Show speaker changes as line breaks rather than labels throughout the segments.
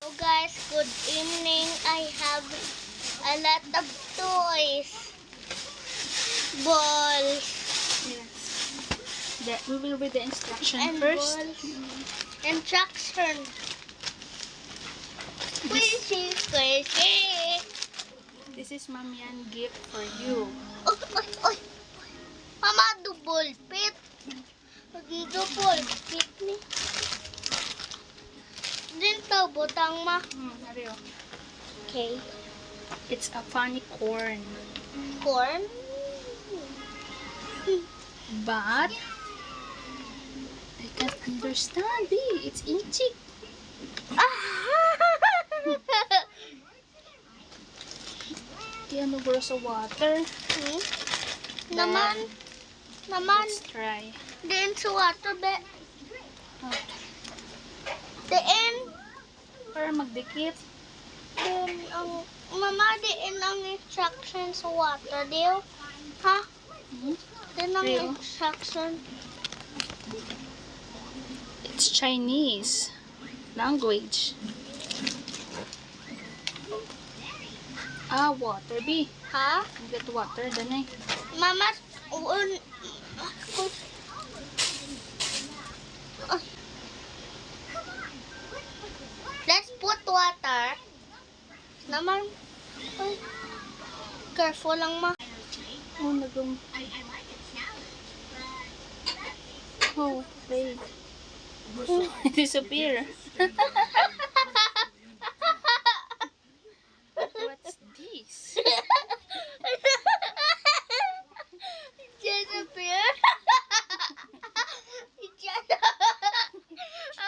Hello guys, good evening. I have a lot of toys. Balls.
Yes. We will read the instruction
And
first.
balls. Instruction. Squishy, squishy.
This is Mamian gift for you.
Oy, oy, oy. Mama, double pit. Double pit ni. Din to, butang ma.
Ariyo.
Okay.
It's a funny corn.
Corn.
But I can't understand. It's inchik. Yan mo sa water.
Naman.
Let's try.
Din sa water, be.
Oh,
Diin.
para magdikit.
Din ang, mama, diin ang instruction sa water, diyo. Ha? Din ang
Real?
instruction.
It's Chinese language. Water, B.
Ha?
Get water, danay.
Mama, let's put water. Naman. Ay, careful lang, ma.
Oh, nagong. Oh, wait. Oh, it disappear. What's this?
Just appear. Just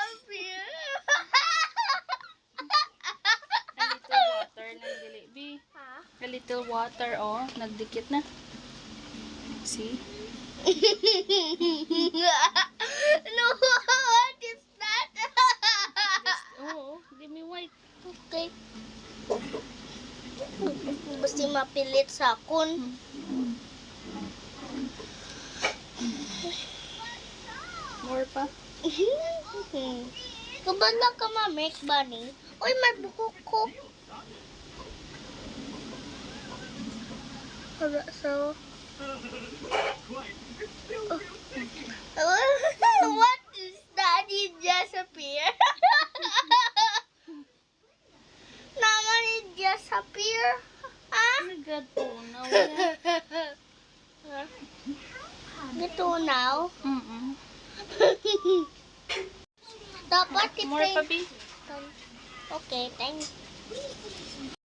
appear.
A little water lang dili, B.
Ha?
A little water, oh. Nagdikit na. See?
No, what is that?
Oh, give me white.
Okay. Basta mapilit sa akon.
More pa?
Kabala ka ma-make bunny. Uy, may buhok ko. Wala so. What is that? It just appear. Naman it just appear. Ah?
Oh my God, oh, now yan.
Ito now. Dapat
More pa,
ipay.
B?
Okay, thank you.